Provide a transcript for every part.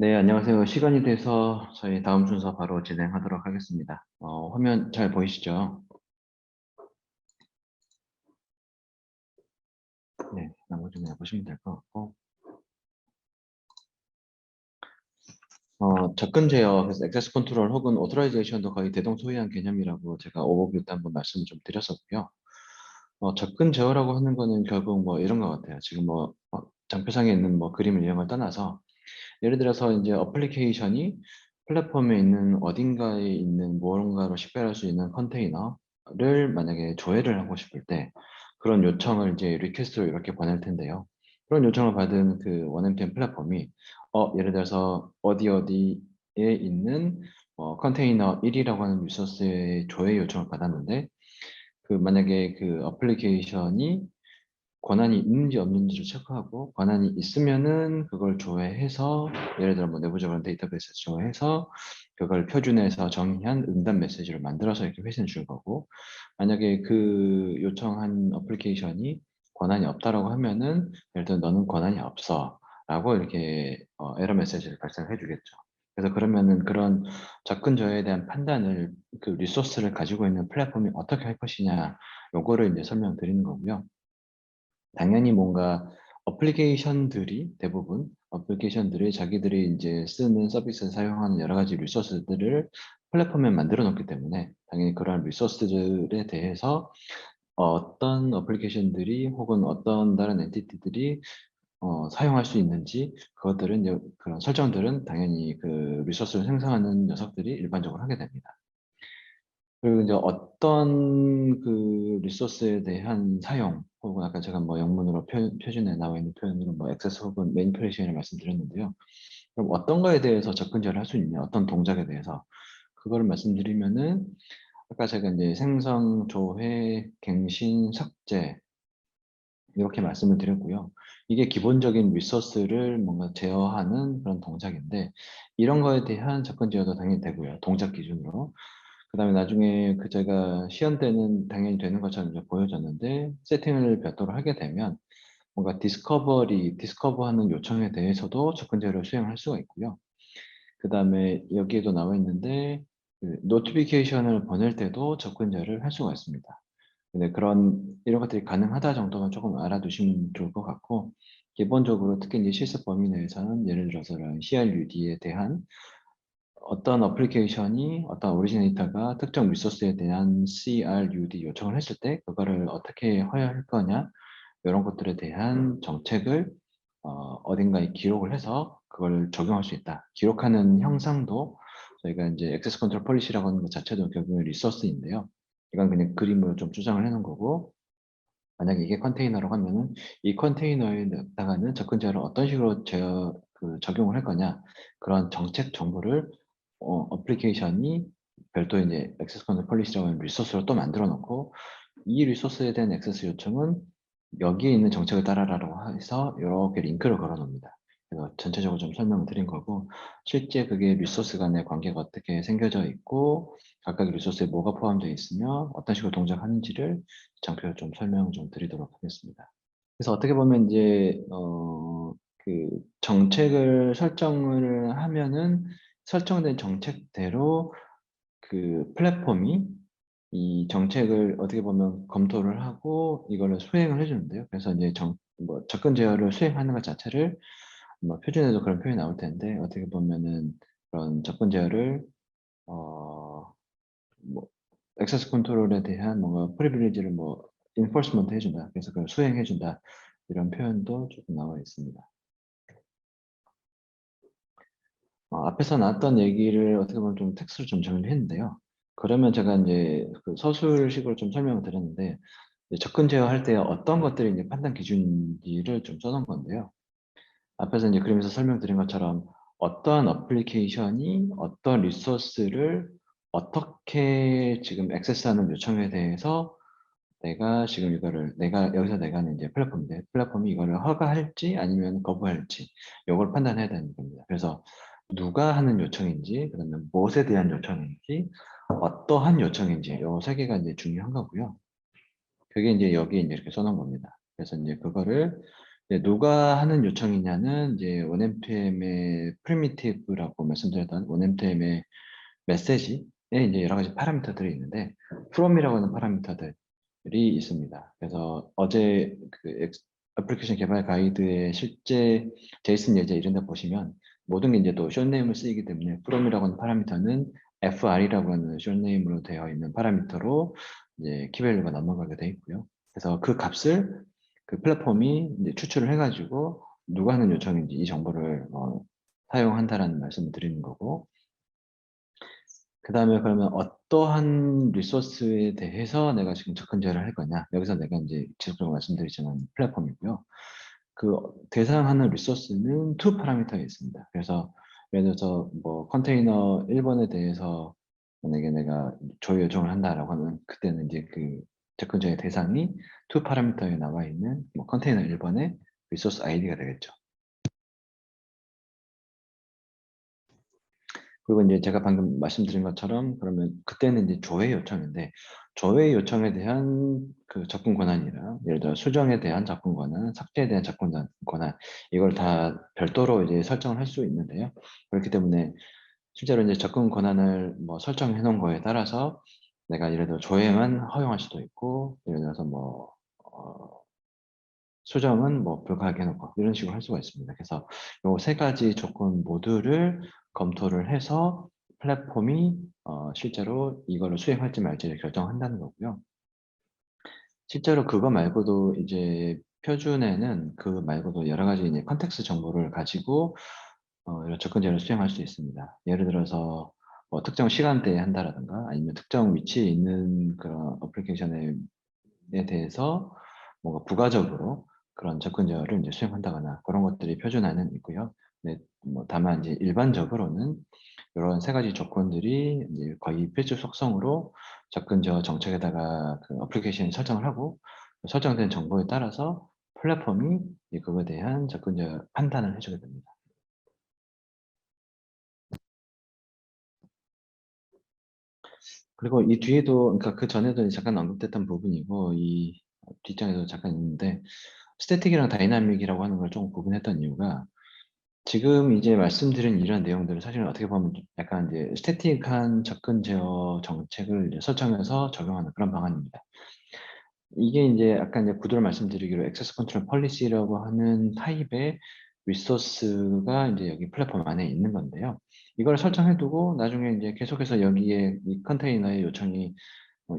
네, 안녕하세요. 시간이 돼서 저희 다음 순서 바로 진행하도록 하겠습니다. 화면 잘 보이시죠? 네, 나머지 그냥 보시면 될 것 같고. 접근 제어, 그래서 액세스 컨트롤 혹은 오토라이제이션도 거의 대동소이한 개념이라고 제가 오버뷰 때 한번 말씀을 좀 드렸었고요. 접근 제어라고 하는 거는 결국 뭐 이런 것 같아요. 지금 장표상에 있는 뭐 그림을 이런 걸 떠나서 예를 들어서 이제 어플리케이션이 플랫폼에 있는 어딘가에 있는 무언가로 식별할 수 있는 컨테이너를 만약에 조회를 하고 싶을 때 그런 요청을 이제 리퀘스트로 이렇게 보낼 텐데요. 그런 요청을 받은 그 원엠템 플랫폼이 예를 들어서 어디 어디에 있는 컨테이너 1이라고 하는 리소스의 조회 요청을 받았는데 그 만약에 그 어플리케이션이 권한이 있는지 없는지를 체크하고 권한이 있으면은 그걸 조회해서 예를 들어 뭐 내부적으로 데이터베이스 조회해서 그걸 표준해서 정의한 응답 메시지를 만들어서 이렇게 회신을 줄 거고 만약에 그 요청한 어플리케이션이 권한이 없다라고 하면은 예를 들어 너는 권한이 없어 라고 이렇게 에러 메시지를 발생해 주겠죠. 그래서 그러면은 그런 접근 저해에 대한 판단을 그 리소스를 가지고 있는 플랫폼이 어떻게 할 것이냐 요거를 이제 설명드리는 거고요. 당연히 뭔가 어플리케이션들이 대부분 어플리케이션들이 자기들이 이제 쓰는 서비스를 사용하는 여러 가지 리소스들을 플랫폼에 만들어 놓기 때문에 당연히 그러한 리소스들에 대해서 어떤 어플리케이션들이 혹은 어떤 다른 엔티티들이 사용할 수 있는지 그것들은 이제 그런 설정들은 당연히 그 리소스를 생성하는 녀석들이 일반적으로 하게 됩니다. 그리고 이제 어떤 그 리소스에 대한 사용 혹은 아까 제가 뭐 영문으로 표준에 나와 있는 표현으로 뭐 액세스 혹은 매니플레이션을 말씀드렸는데요. 그럼 어떤 거에 대해서 접근 제어를 할 수 있냐, 어떤 동작에 대해서 그거를 말씀드리면은 아까 제가 이제 생성, 조회, 갱신, 삭제 이렇게 말씀을 드렸고요. 이게 기본적인 리소스를 뭔가 제어하는 그런 동작인데 이런 거에 대한 접근 제어도 당연히 되고요. 동작 기준으로. 그다음에 나중에 그 제가 시연 때는 당연히 되는 것처럼 이제 보여졌는데 세팅을 별도로 하게 되면 뭔가 디스커버하는 요청에 대해서도 접근 제어를 수행할 수가 있고요. 그다음에 여기에도 나와 있는데 그 노티피케이션을 보낼 때도 접근 제어를 할 수가 있습니다. 근데 이런 것들이 가능하다 정도만 조금 알아두시면 좋을 것 같고 기본적으로 특히 이제 실습 범위 내에서는 예를 들어서 이런 CRUD에 대한 어떤 어플리케이션이 어떤 오리지네이터가 특정 리소스에 대한 CRUD 요청을 했을 때 그거를 어떻게 허용할 거냐 이런 것들에 대한 정책을 어딘가에 기록을 해서 그걸 적용할 수 있다. 기록하는 형상도 저희가 이제 액세스 컨트롤 폴리시라고 하는 것 자체도 결국은 리소스인데요. 이건 그냥 그림으로 좀 추정을 해놓은 거고 만약에 이게 컨테이너라고 하면은 이 컨테이너에다가는 접근 제어를 어떤 식으로 적용을 할 거냐 그런 정책 정보를 어플리케이션이 별도의 이제 액세스 컨트롤 폴리시라고 하는 리소스로 또 만들어 놓고 이 리소스에 대한 액세스 요청은 여기에 있는 정책을 따라라고 해서 이렇게 링크를 걸어 놓습니다. 그래서 전체적으로 좀 설명을 드린 거고 실제 그게 리소스 간의 관계가 어떻게 생겨져 있고 각각 리소스에 뭐가 포함되어 있으며 어떤 식으로 동작하는지를 장표를 좀 설명 좀 드리도록 하겠습니다. 그래서 어떻게 보면 이제 그 정책을 설정을 하면은 설정된 정책대로 그 플랫폼이 이 정책을 어떻게 보면 검토를 하고 이거를 수행을 해주는데요. 그래서 이제 접근 제어를 수행하는 것 자체를 뭐 표준에도 그런 표현이 나올 텐데 어떻게 보면은 그런 접근 제어를 뭐 액세스 컨트롤에 대한 뭔가 프리빌리지를 뭐 인포스먼트 해준다. 그래서 그걸 수행해준다. 이런 표현도 조금 나와 있습니다. 앞에서 나왔던 얘기를 어떻게 보면 좀 텍스트로 좀 정리했는데요. 그러면 제가 이제 그 서술식으로 좀 설명을 드렸는데 이제 접근 제어할 때 어떤 것들이 이제 판단 기준인지를 좀 써놓은 건데요. 앞에서 이제 그림에서 설명드린 것처럼 어떠한 어플리케이션이 어떤 리소스를 어떻게 지금 액세스하는 요청에 대해서 내가 지금 이거를 내가 하는 이제 플랫폼인데 플랫폼이 이거를 허가할지 아니면 거부할지 이걸 판단해야 되는 겁니다. 그래서 누가 하는 요청인지 그다음에 무엇에 대한 요청인지 어떠한 요청인지 요 세 개가 이제 중요한 거고요. 그게 이제 여기에 이제 이렇게 써놓은 겁니다. 그래서 이제 그거를 네, 누가 하는 요청이냐는 이제 원엠프엠의 프리미티브라고 말씀드렸던 원엠프엠의 메시지에 이제 여러 가지 파라미터들이 있는데 from이라고 하는 파라미터들이 있습니다. 그래서 어제 그 애플리케이션 개발 가이드의 실제 제이슨 예제 이런 데 보시면 모든 게 이제 또 숏네임을 쓰이기 때문에 from이라고 하는 파라미터는 fr이라고 하는 숏네임으로 되어 있는 파라미터로 이제 키밸류가 넘어가게 되어 있고요. 그래서 그 값을 그 플랫폼이 이제 추출을 해가지고 누가 하는 요청인지 이 정보를 사용한다라는 말씀을 드리는 거고, 그 다음에 그러면 어떠한 리소스에 대해서 내가 지금 접근 제어를 할 거냐. 여기서 내가 이제 지속적으로 말씀드리지만 플랫폼이고요. 그 대상하는 리소스는 two 파라미터에 있습니다. 그래서 예를 들어서 뭐 컨테이너 1번에 대해서 만약에 내가 조회 요청을 한다라고 하면 그때는 이제 그 접근 제어 대상이 two 파라미터에 나와 있는 뭐 컨테이너 1번의 리소스 아이디가 되겠죠. 그리고 이제 제가 방금 말씀드린 것처럼 그러면 그때는 이제 조회 요청인데 조회 요청에 대한 그 접근 권한이랑 예를 들어 수정에 대한 접근 권한, 삭제에 대한 접근 권한 이걸 다 별도로 이제 설정을 할 수 있는데요. 그렇기 때문에 실제로 이제 접근 권한을 뭐 설정해 놓은 거에 따라서 내가 예를 들어 조회만 허용할 수도 있고 예를 들어서 뭐 수정은 뭐 불가하게 해놓고 이런 식으로 할 수가 있습니다. 그래서 요 세 가지 조건 모두를 검토를 해서 플랫폼이 실제로 이거를 수행할지 말지를 결정한다는 거고요. 실제로 그거 말고도 이제 표준에는 그 말고도 여러 가지 이제 컨텍스트 정보를 가지고 이런 접근제를 수행할 수 있습니다. 예를 들어서 뭐 특정 시간대에 한다라든가 아니면 특정 위치에 있는 그런 어플리케이션에 대해서 뭔가 부가적으로 그런 접근 제어를 이제 수행한다거나 그런 것들이 표준화는 있고요. 네, 뭐 다만 이제 일반적으로는 이런 세 가지 조건들이 이제 거의 필수 속성으로 접근 제어 정책에다가 그 어플리케이션이 설정을 하고 설정된 정보에 따라서 플랫폼이 이 그거에 대한 접근 제어 판단을 해주게 됩니다. 그리고 이 뒤에도 그러니까 그 전에도 잠깐 언급됐던 부분이고 이 뒷장에도 잠깐 있는데 스태틱이랑 다이나믹이라고 하는 걸 좀 구분했던 이유가 지금 이제 말씀드린 이런 내용들을 사실은 어떻게 보면 약간 이제 스태틱한 접근 제어 정책을 이제 설정해서 적용하는 그런 방안입니다. 이게 이제 아까 이제 구조를 말씀드리기로 액세스 컨트롤 폴리시라고 하는 타입의 리소스가 이제 여기 플랫폼 안에 있는 건데요. 이걸 설정해두고 나중에 이제 계속해서 여기에 이 컨테이너의 요청이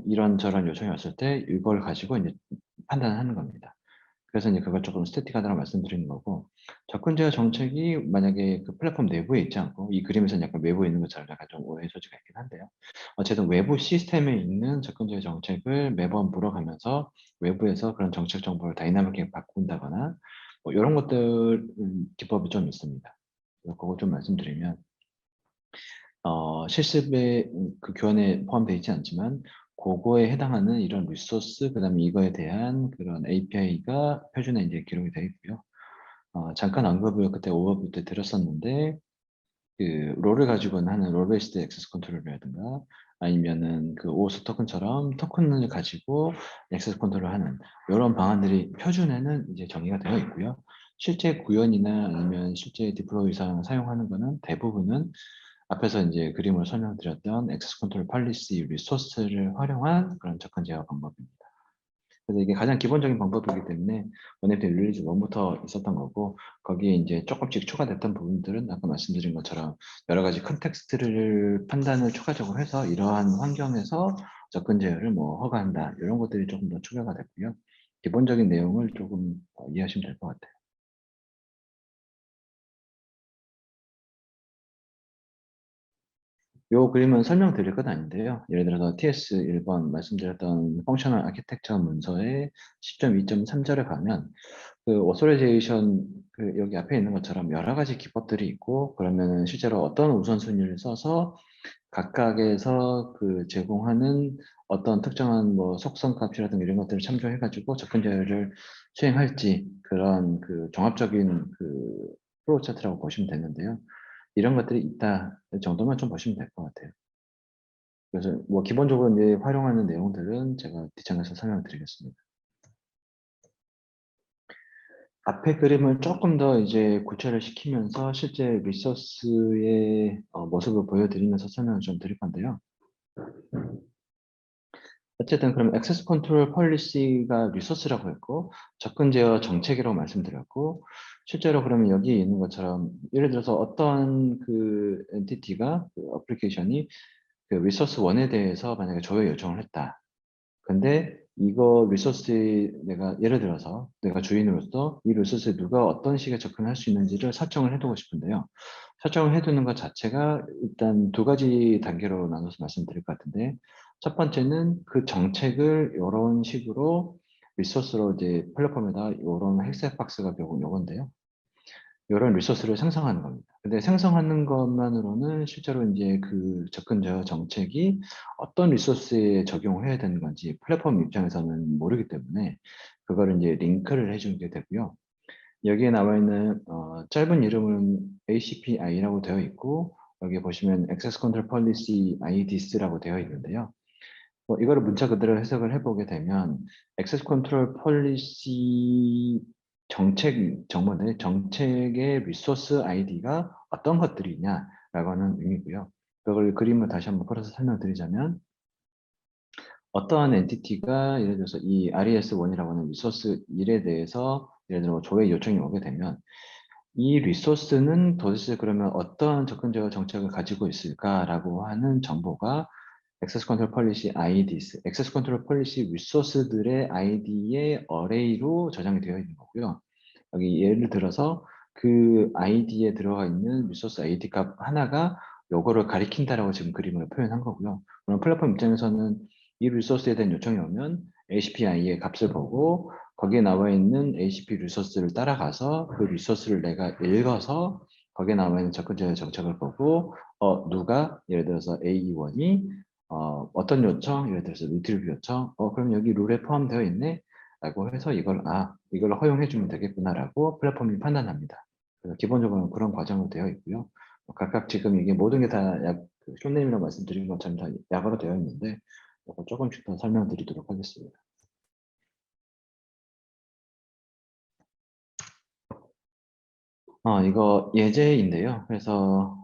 이런저런 요청이 왔을 때 이걸 가지고 이제 판단하는 겁니다. 그래서 이제 그걸 조금 스태틱하다고 말씀드리는 거고 접근 제어 정책이 만약에 그 플랫폼 내부에 있지 않고 이 그림에서는 약간 외부에 있는 것처럼 약간 좀 오해 소지가 있긴 한데요. 어쨌든 외부 시스템에 있는 접근 제어 정책을 매번 물어가면서 외부에서 그런 정책 정보를 다이나믹하게 바꾼다거나 뭐 이런 것들 기법이 좀 있습니다. 그래서 그거 좀 말씀드리면 실습의 그 교환에 포함되어 있지 않지만 그거에 해당하는 이런 리소스 그다음에 이거에 대한 그런 API가 표준에 이제 기록이 되어 있고요. 잠깐 언급을 그때 오버뷰 때 드렸었는데 그 롤을 가지고는 하는 롤 베이스드 액세스 컨트롤이라든가 아니면은 그 오스 토큰처럼 토큰을 가지고 액세스 컨트롤을 하는 이런 방안들이 표준에는 이제 정의가 되어 있고요. 실제 구현이나 아니면 실제 디플로이상 사용하는 거는 대부분은 앞에서 이제 그림으로 설명드렸던 액세스 컨트롤 팔리시 리소스를 활용한 그런 접근 제어 방법입니다. 그래서 이게 가장 기본적인 방법이기 때문에 원앱 릴리즈 1부터 있었던 거고 거기에 이제 조금씩 추가됐던 부분들은 아까 말씀드린 것처럼 여러 가지 컨텍스트를 판단을 추가적으로 해서 이러한 환경에서 접근 제어를 뭐 허가한다 이런 것들이 조금 더 추가가 됐고요. 기본적인 내용을 조금 이해하시면 될 것 같아요. 요 그림은 설명드릴 건 아닌데요. 예를 들어서 TS 1번 말씀드렸던 펑셔널 아키텍처 문서의 10.2.3절에 가면 그 오소라이제이션 그 여기 앞에 있는 것처럼 여러 가지 기법들이 있고 그러면은 실제로 어떤 우선순위를 써서 각각에서 그 제공하는 어떤 특정한 뭐 속성 값이라든가 이런 것들을 참조해 가지고 접근 제어를 수행할지 그런 그 종합적인 그 프로 차트라고 보시면 되는데요. 이런 것들이 있다 정도만 좀 보시면 될 것 같아요. 그래서 뭐 기본적으로 이제 활용하는 내용들은 제가 뒷장에서 설명드리겠습니다. 앞에 그림을 조금 더 이제 구체를 시키면서 실제 리소스의 모습을 보여드리면서 설명을 좀 드릴 건데요. 어쨌든 그럼 액세스 컨트롤 폴리시가 리소스라고 했고 접근 제어 정책이라고 말씀드렸고 실제로 그러면 여기 있는 것처럼 예를 들어서 어떤 그 엔티티가 그 어플리케이션이 그 리소스 1에 대해서 만약에 조회 요청을 했다. 근데 이거 리소스 내가 예를 들어서 내가 주인으로서 이 리소스에 누가 어떤 식의 접근할 수 있는지를 설정을 해두고 싶은데요. 설정을 해두는 것 자체가 일단 두 가지 단계로 나눠서 말씀드릴 것 같은데 첫 번째는 그 정책을 이런 식으로 리소스로 이제 플랫폼에다 이런 헬스 박스가 결국 요건데요. 이런 리소스를 생성하는 겁니다. 근데 생성하는 것만으로는 실제로 이제 그 접근 제어 정책이 어떤 리소스에 적용을 해야 되는 건지 플랫폼 입장에서는 모르기 때문에 그거를 이제 링크를 해주게 되고요. 여기에 나와 있는 짧은 이름은 ACPI라고 되어 있고 여기 보시면 Access Control Policy IDs라고 되어 있는데요. 이거를 문자 그대로 해석을 해보게 되면 액세스 컨트롤 폴리시 정책 정보인데 정책의 리소스 아이디가 어떤 것들이 있냐라고 하는 의미고요. 그걸 그림을 다시 한번 끌어서 설명드리자면 어떠한 엔티티가 예를 들어서 이 RES1이라고 하는 리소스 1에 대해서 예를 들어 조회 요청이 오게 되면 이 리소스는 도대체 그러면 어떠한 접근 제어 정책을 가지고 있을까라고 하는 정보가 액세스 컨트롤 폴리시 IDs, 액세스 컨트롤 폴리시 리소스들의 ID의 어레이로 저장이 되어 있는 거고요. 여기 예를 들어서 그 ID에 들어가 있는 리소스 ID 값 하나가 요거를 가리킨다라고 지금 그림으로 표현한 거고요. 그럼 플랫폼 입장에서는 이 리소스에 대한 요청이 오면 ACPI의 값을 보고 거기에 나와 있는 ACP 리소스를 따라가서 그 리소스를 내가 읽어서 거기에 나와 있는 접근 제어 정책을 보고 누가 예를 들어서 A1이 어떤 요청, 예를 들어서 리트리브 요청, 그럼 여기 룰에 포함되어 있네? 라고 해서 이걸 허용해 주면 되겠구나라고 플랫폼이 판단합니다. 그래서 기본적으로는 그런 과정으로 되어 있고요. 각각 지금 이게 모든 게 다 쇼네임이라고 말씀드린 것처럼 다 약어로 되어 있는데, 이거 조금씩 더 설명드리도록 하겠습니다. 이거 예제인데요. 그래서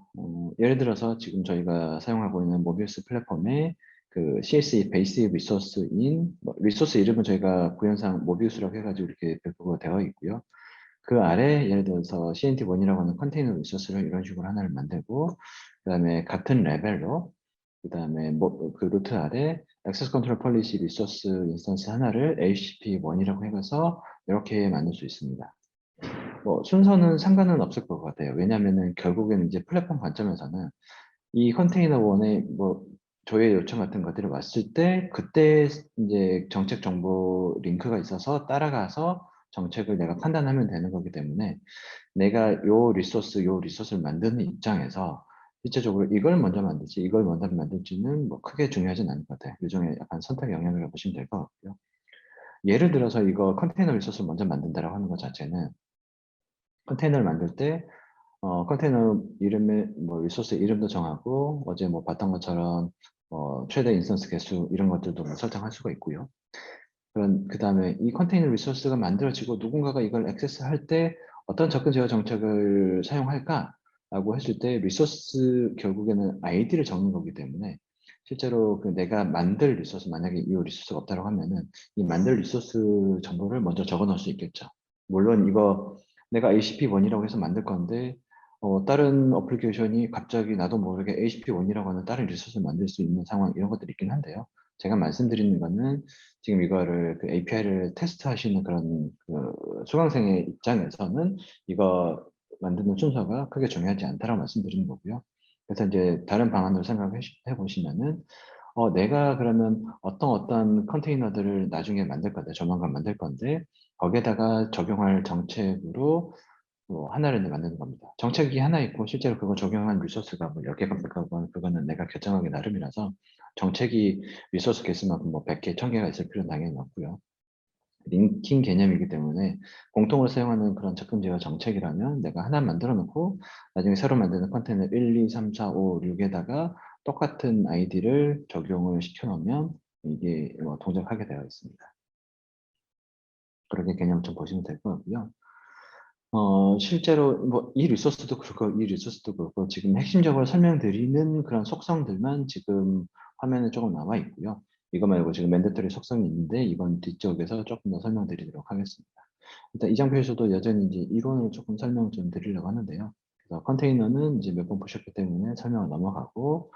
예를 들어서 지금 저희가 사용하고 있는 모비우스 플랫폼에 그 CSE 베이스 리소스인 리소스 이름은 저희가 구현상 모비우스라고 해가지고 이렇게 별도로 되어 있고요. 그 아래 예를 들어서 CNT1이라고 하는 컨테이너 리소스를 이런 식으로 하나를 만들고 그다음에 같은 레벨로 그다음에 그 루트 아래 액세스 컨트롤 폴리시 리소스 인스턴스 하나를 HCP1이라고 해서 이렇게 만들 수 있습니다. 순서는 상관은 없을 것 같아요. 왜냐하면은 결국에는 이제 플랫폼 관점에서는 이 컨테이너 원에 조회 요청 같은 것들이 왔을 때 그때 이제 정책 정보 링크가 있어서 따라가서 정책을 내가 판단하면 되는 거기 때문에 내가 요 리소스를 만드는 입장에서 실제적으로 이걸 먼저 만들지 이걸 먼저 만들지는 뭐 크게 중요하진 않을 것 같아요. 일종의 약간 선택 영역이라고 보시면 될 것 같고요. 예를 들어서 이거 컨테이너 리소스를 먼저 만든다라고 하는 것 자체는 컨테이너를 만들 때 컨테이너 이름에 리소스 이름도 정하고 어제 봤던 것처럼 최대 인스턴스 개수 이런 것들도 설정할 수가 있고요. 그 다음에 이 컨테이너 리소스가 만들어지고 누군가가 이걸 액세스할 때 어떤 접근 제어 정책을 사용할까라고 했을 때 리소스 결국에는 아이디를 적는 거기 때문에 실제로 그 내가 만들 리소스 만약에 이 리소스가 없다고 하면은 이 만들 리소스 정보를 먼저 적어 놓을 수 있겠죠. 물론 이거 내가 ACP1이라고 해서 만들 건데 다른 어플리케이션이 갑자기 나도 모르게 ACP1이라고 하는 다른 리소스를 만들 수 있는 상황 이런 것들이 있긴 한데요. 제가 말씀드리는 거는 지금 이거를 그 API를 테스트하시는 그런 그 수강생의 입장에서는 이거 만드는 순서가 크게 중요하지 않다라고 말씀드리는 거고요. 그래서 이제 다른 방안으로 생각해 보시면은 내가 그러면 어떤 컨테이너들을 나중에 만들 건데 조만간 만들 건데 거기에다가 적용할 정책으로 하나를 이제 만드는 겁니다. 정책이 하나 있고 실제로 그거 적용한 리소스가 10개가 그거는 내가 결정하기 나름이라서 정책이 리소스 개수만큼 100개, 1000개가 있을 필요는 당연히 없고요. 링킹 개념이기 때문에 공통으로 사용하는 그런 접근 제어 정책이라면 내가 하나 만들어 놓고 나중에 새로 만드는 컨테이너 1, 2, 3, 4, 5, 6에다가 똑같은 아이디를 적용을 시켜 놓으면 이게 동작하게 되어 있습니다. 그렇게 개념 좀 보시면 될 것 같고요. 실제로 뭐 이 리소스도 그렇고 이 리소스도 그렇고 지금 핵심적으로 설명드리는 그런 속성들만 지금 화면에 조금 남아 있고요. 이거 말고 지금 맨데터리 속성이 있는데 이건 뒤쪽에서 조금 더 설명드리도록 하겠습니다. 일단 이 장표에서도 여전히 이제 이론을 조금 설명 좀 드리려고 하는데요. 그래서 컨테이너는 이제 몇 번 보셨기 때문에 설명을 넘어가고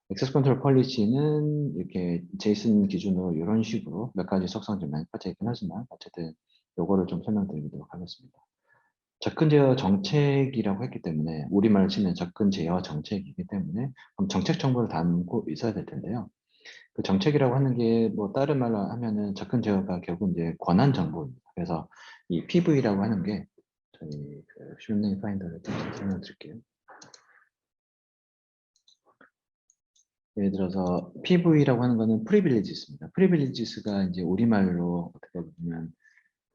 액세스 컨트롤 폴리시는 이렇게 제이슨 기준으로 이런 식으로 몇 가지 속성들이 많이 빠져 있긴 하지만 어쨌든 요거를 좀 설명드리도록 하겠습니다. 접근 제어 정책이라고 했기 때문에 우리말로 치면 접근 제어 정책이기 때문에 그럼 정책 정보를 담고 있어야 될 텐데요. 그 정책이라고 하는 게 뭐 다른 말로 하면은 접근 제어가 결국 이제 권한 정보입니다. 그래서 이 PV라고 하는 게 저희 그 슈밍 파인더를 좀 설명드릴게요. 예를 들어서 PV라고 하는 거는 프리빌리지스입니다. 프리빌리지스가 이제 우리말로 어떻게 보면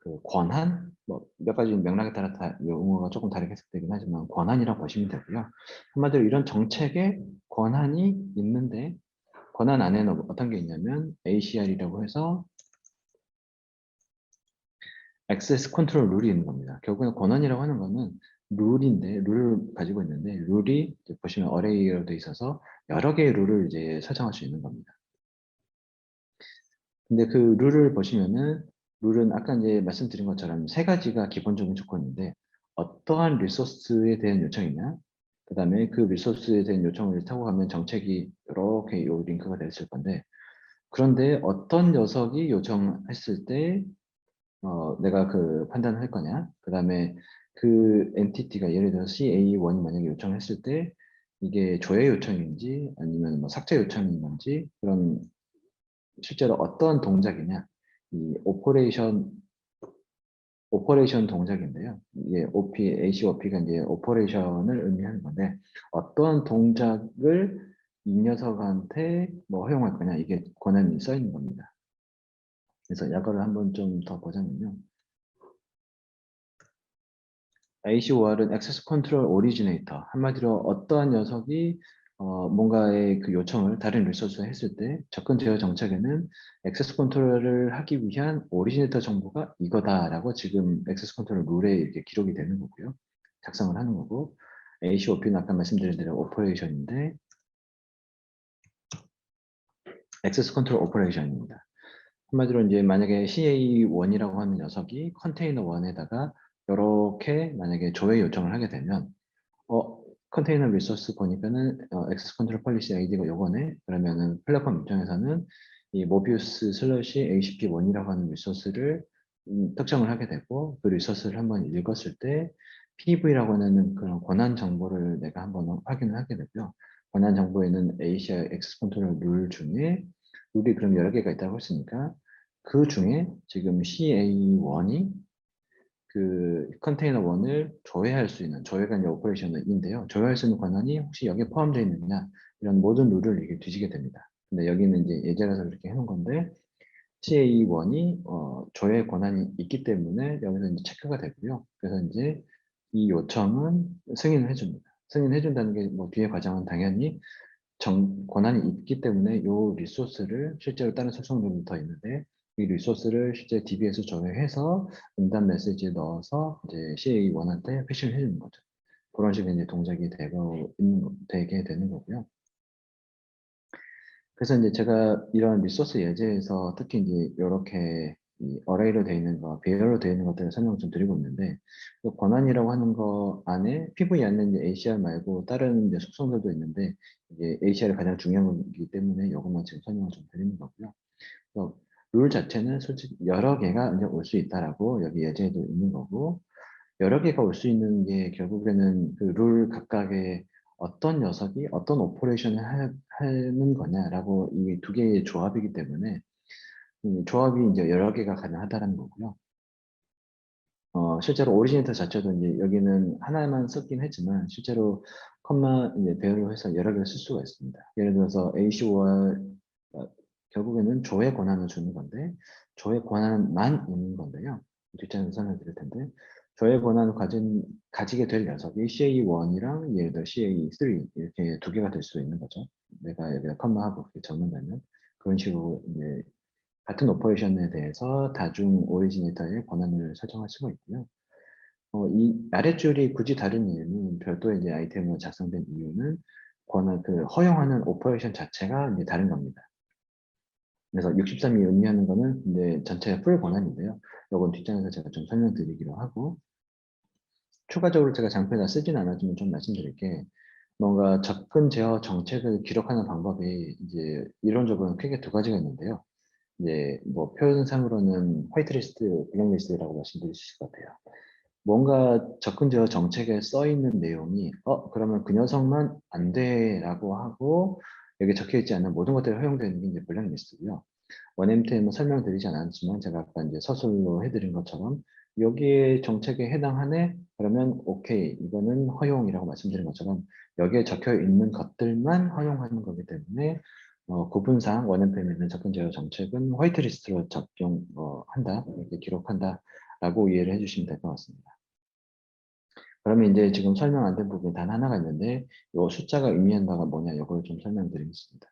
그 권한 뭐 몇 가지 맥락에 따라 다 용어가 조금 다르게 해석되긴 하지만 권한이라고 보시면 되고요. 한마디로 이런 정책에 권한이 있는데 권한 안에는 어떤 게 있냐면 ACR이라고 해서 액세스 컨트롤 룰이 있는 겁니다. 결국엔 권한이라고 하는 거는 룰인데 룰을 가지고 있는데 룰이 이제 보시면 어레이로 돼 있어서 여러 개의 룰을 이제 설정할 수 있는 겁니다. 근데 그 룰을 보시면은 룰은 아까 이제 말씀드린 것처럼 세 가지가 기본적인 조건인데 어떠한 리소스에 대한 요청이냐 그 다음에 그 리소스에 대한 요청을 타고 가면 정책이 이렇게 요 링크가 됐을 건데 그런데 어떤 녀석이 요청했을 때 내가 그 판단을 할 거냐 그 다음에 그 엔티티가 예를 들어 CA1이 만약에 요청했을 때 이게 조회 요청인지 아니면 뭐 삭제 요청인 건지 그런 실제로 어떤 동작이냐 이 오퍼레이션 동작인데요. 이게 OP, ACOP가 이제 오퍼레이션을 의미하는 건데 어떤 동작을 이 녀석한테 뭐 허용할 거냐 이게 권한이 써 있는 겁니다. 그래서 이거를 한번 좀 더 보자면요. ACOR은 Access Control Originator. 한마디로 어떠한 녀석이 뭔가의 그 요청을 다른 리소스에 했을 때 접근 제어 정책에는 액세스 컨트롤을 하기 위한 오리지네이터 정보가 이거다라고 지금 액세스 컨트롤 룰에 이렇게 기록이 되는 거고요. 작성을 하는 거고 ACOP는 아까 말씀드린 대로 오퍼레이션인데 액세스 컨트롤 오퍼레이션입니다. 한마디로 이제 만약에 CA1이라고 하는 녀석이 컨테이너 1에다가 이렇게 만약에 조회 요청을 하게 되면 컨테이너 리소스 보니까는 액세스 컨트롤 폴리시 아이디가 요거네. 그러면은 플랫폼 입장에서는 이 모비우스 슬러시 ACP1이라고 하는 리소스를 특정을 하게 되고 그 리소스를 한번 읽었을 때 PV라고 하는 그런 권한 정보를 내가 한번 확인을 하게 되고요. 권한 정보에는 ACI 액세스 컨트롤 룰 중에 룰이 그럼 여러 개가 있다고 했으니까 그 중에 지금 CA1이 그 컨테이너 1을 조회할 수 있는 조회가 이제 오퍼레이션인데요. 조회할 수 있는 권한이 혹시 여기에 포함되어 있느냐 이런 모든 룰을 이렇게 뒤지게 됩니다. 근데 여기는 이제 예제라서 이렇게 해놓은 건데 CA1이 조회 권한이 있기 때문에 여기서 이제 체크가 되고요. 그래서 이제 이 요청은 승인을 해줍니다. 승인해준다는 게 뭐 뒤에 과정은 당연히 권한이 있기 때문에 이 리소스를 실제로 다른 속성들이 더 있는데 이 리소스를 실제 DB에서 조회해서 응답 메시지에 넣어서 이제 CA1한테 패싱을 해주는 거죠. 그런 식의 이제 동작이 되게 되는 거고요. 그래서 이제 제가 이런 리소스 예제에서 특히 이제 이렇게 이 어레이로 되어 있는 거, 배열로 되어 있는 것들을 설명을 좀 드리고 있는데 그 권한이라고 하는 거 안에 PV 안에 이제 ACR 말고 다른 이제 속성들도 있는데 이게 ACR이 가장 중요한 거기 때문에 이것만 지금 설명을 좀 드리는 거고요. 그래서 룰 자체는 솔직히 여러 개가 이제 올 수 있다라고 여기 예제에도 있는 거고 여러 개가 올 수 있는 게 결국에는 그 룰 각각의 어떤 녀석이 어떤 오퍼레이션을 하는 거냐라고 이 두 개의 조합이기 때문에 이 조합이 이제 여러 개가 가능하다는 거고요. 실제로 오리지네이터 자체도 이제 여기는 하나만 썼긴 했지만 실제로 컴마 이제 배열로 해서 여러 개를 쓸 수가 있습니다. 예를 들어서 AC5와 결국에는 조회 권한을 주는 건데 조회 권한만 있는 건데요. 뒷장에서 설명드릴 텐데 조회 권한을 가지게 될 녀석이 CA1이랑 예를 들어 CA3 이렇게 두 개가 될 수 있는 거죠. 내가 여기다 컴마하고 이렇게 적는다면 그런 식으로 이제 같은 오퍼레이션에 대해서 다중 오리지네이터의 권한을 설정할 수가 있고요. 이 아랫줄이 굳이 다른 이유는 별도의 이제 아이템으로 작성된 이유는 권한 그 허용하는 오퍼레이션 자체가 이제 다른 겁니다. 그래서 63이 의미하는 거는 이제 전체 풀 권한인데요. 이건 뒷장에서 제가 좀 설명드리기로 하고 추가적으로 제가 장표에다 쓰진 않았지만 좀 말씀드릴게 뭔가 접근 제어 정책을 기록하는 방법이 이제 이론적으로는 크게 두 가지가 있는데요. 이제 뭐 표현상으로는 화이트리스트, 블랙리스트라고 말씀드릴 수 있을 것 같아요. 뭔가 접근 제어 정책에 써 있는 내용이 그러면 그 녀석만 안 돼라고 하고 여기 적혀 있지 않은 모든 것들이 허용되는 게 이제 블랙리스트고요. 원엠트에는 설명드리지 않았지만 제가 아까 이제 서술로 해드린 것처럼 여기에 정책에 해당하네 그러면 오케이 이거는 허용이라고 말씀드린 것처럼 여기에 적혀 있는 것들만 허용하는 거기 때문에 구분상 원엠트에 있는 접근 제어 정책은 화이트리스트로 적용한다 이렇게 기록한다라고 이해를 해주시면 될 것 같습니다. 그러면 이제 지금 설명 안 된 부분이 단 하나가 있는데 이 숫자가 의미하는 바가 뭐냐 이걸 좀 설명드리겠습니다.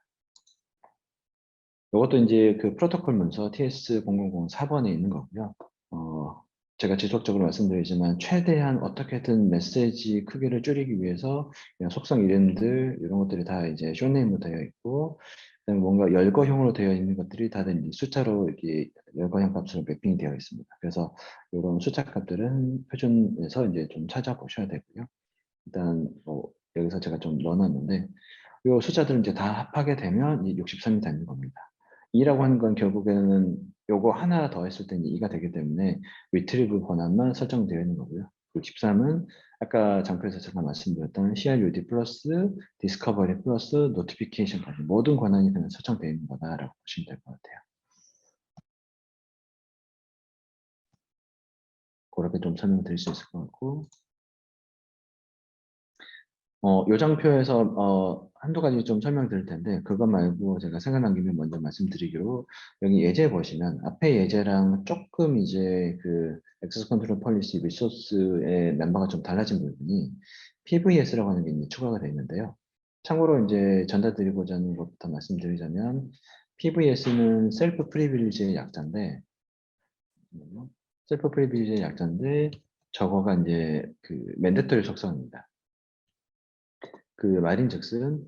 이것도 이제 그 프로토콜 문서 TS0004번에 있는 거고요. 어, 제가 지속적으로 말씀드리지만 최대한 어떻게든 메시지 크기를 줄이기 위해서 그냥 속성 이름들 이런 것들이 다 이제 쇼네임으로 되어 있고 그다음에 뭔가 열거형으로 되어 있는 것들이 다들 이제 숫자로 이렇게 열거형 값으로 매핑이 되어 있습니다. 그래서 이런 숫자 값들은 표준에서 이제 좀 찾아보셔야 되고요. 일단 여기서 제가 좀 넣어놨는데 이 숫자들은 이제 다 합하게 되면 이 63이 되는 겁니다. 2라고 하는 건 결국에는 요거 하나 더 했을 때는 2가 되기 때문에 리트리브 권한만 설정되어 있는 거고요. 그리고 13은 아까 장표에서 제가 말씀드렸던 CRUD 플러스 디스커버리 플러스 노티피케이션까지 모든 권한이 그냥 설정되어 있는 거다라고 보시면 될 것 같아요. 그렇게 좀 설명드릴 수 있을 것 같고 요장표에서 한두 가지 좀 설명드릴 텐데 그것 말고 제가 생각난 김에 먼저 말씀드리기로 여기 예제 보시면 앞에 예제랑 조금 이제 그 액세스 컨트롤 폴리시 리소스의 멤버가 좀 달라진 부분이 PVS라고 하는 게 이제 추가가 되어 있는데요. 참고로 이제 전달드리고자 하는 것부터 말씀드리자면 PVS는 셀프 프리빌리지의 약자인데 셀프 프리빌리지의 약자인데 저거가 이제 그 맨데터리 속성입니다. 그 말인즉슨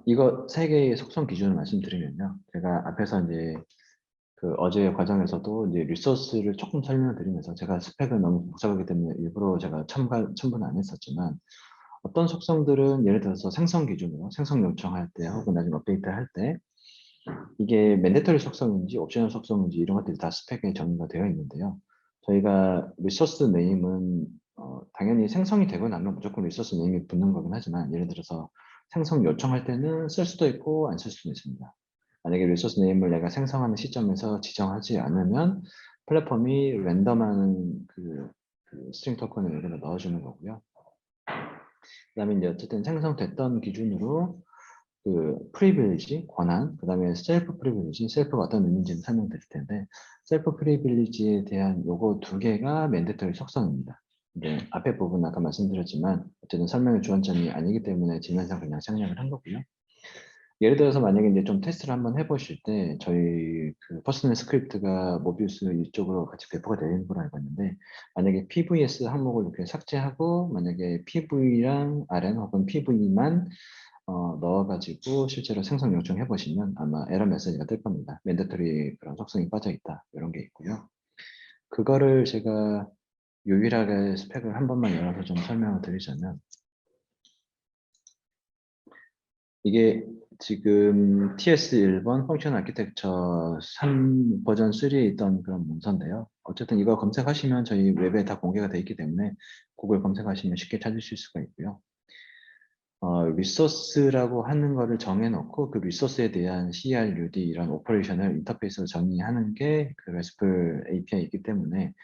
이거 세 개의 속성 기준을 말씀드리면요. 제가 앞에서 이제 그 어제 과정에서도 이제 리소스를 조금 설명을 드리면서 제가 스펙을 너무 복잡하기 때문에 일부러 제가 첨부는 안 했었지만 어떤 속성들은 예를 들어서 생성 기준으로 생성 요청할 때 혹은 나중에 업데이트 할 때 이게 맨데터리 속성인지 옵셔널 속성인지 이런 것들이 다 스펙에 정의가 되어 있는데요. 저희가 리소스 네임은 당연히 생성이 되고 나면 무조건 리소스 네임이 붙는 거긴 하지만 예를 들어서 생성 요청할 때는 쓸 수도 있고 안 쓸 수도 있습니다. 만약에 리소스 네임을 내가 생성하는 시점에서 지정하지 않으면 플랫폼이 랜덤한 그 스트링 토큰을 여기다 넣어주는 거고요. 그 다음에 이제 어쨌든 생성됐던 기준으로 그 프리빌리지 권한, 그 다음에 셀프 프리빌리지, 셀프가 어떤 의미인지는 설명드릴 텐데 셀프 프리빌리지에 대한 요거 두 개가 맨데터리 속성입니다. 근데 앞에 부분 아까 말씀드렸지만 어쨌든 설명의 주안점이 아니기 때문에 지면상 그냥 생략을 한 거고요. 예를 들어서 만약에 이제 좀 테스트를 한번 해보실 때 저희 그 퍼스널 스크립트가 모비우스 이쪽으로 같이 배포가 되는 걸로 알고 있는데 만약에 PVS 항목을 이렇게 삭제하고 만약에 PV랑 RN 혹은 PV만 넣어가지고 실제로 생성 요청해 보시면 아마 에러 메시지가 뜰 겁니다. 맨데터리 그런 속성이 빠져 있다 이런 게 있고요. 그거를 제가 유일하게 스펙을 한 번만 열어서 좀 설명을 드리자면 이게 지금 TS 1번 펑션 아키텍처 3 버전 3에 있던 그런 문서인데요. 어쨌든 이거 검색하시면 저희 웹에 다 공개가 되어 있기 때문에 구글 검색하시면 쉽게 찾으실 수가 있고요. 리소스라고 하는 거를 정해놓고 그 리소스에 대한 CRUD 이런 오퍼레이션을 인터페이스로 정의하는 게 그 RESTful API이기 때문에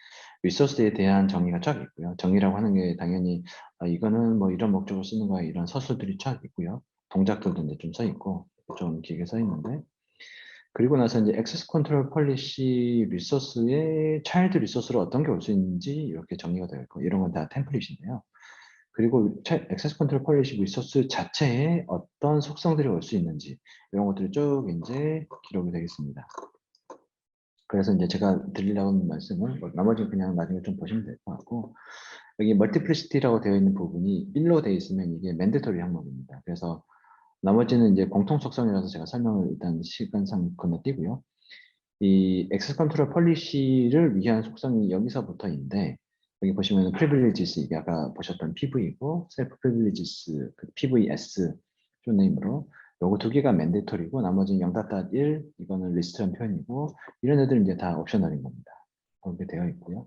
리소스에 대한 정의가 쫙 있고요. 정의라고 하는 게 당연히 이거는 뭐 이런 목적으로 쓰는 거야 이런 서술들이 쫙 있고요. 동작들도 이제 좀 써 있고 좀 길게 써 있는데 그리고 나서 이제 액세스 컨트롤 폴리시 리소스의 차일드 리소스로 어떤 게 올 수 있는지 이렇게 정의가 되어 있고 이런 건 다 템플릿인데요. 그리고 액세스 컨트롤 폴리시 리소스 자체에 어떤 속성들이 올 수 있는지 이런 것들이 쭉 이제 기록이 되겠습니다. 그래서 이제 제가 드리려고 하는 말씀은 나머지는 그냥 나중에 좀 보시면 될 것 같고 여기 멀티플리시티라고 되어 있는 부분이 1로 되어 있으면 이게 맨데토리 항목입니다. 그래서 나머지는 이제 공통 속성이라서 제가 설명을 일단 시간상 건너뛰고요. 이 액세스 컨트롤 폴리시를 위한 속성이 여기서부터인데, 여기 보시면 privileges, 이게 아까 보셨던 PV이고 self privileges, 그 PVS 쇼네임으로 요거 두 개가 맨데토리고 나머지는 0.1 이거는 리스트라는 표현이고, 이런 애들은 이제 다 옵셔널인 겁니다. 그렇게 되어 있고요.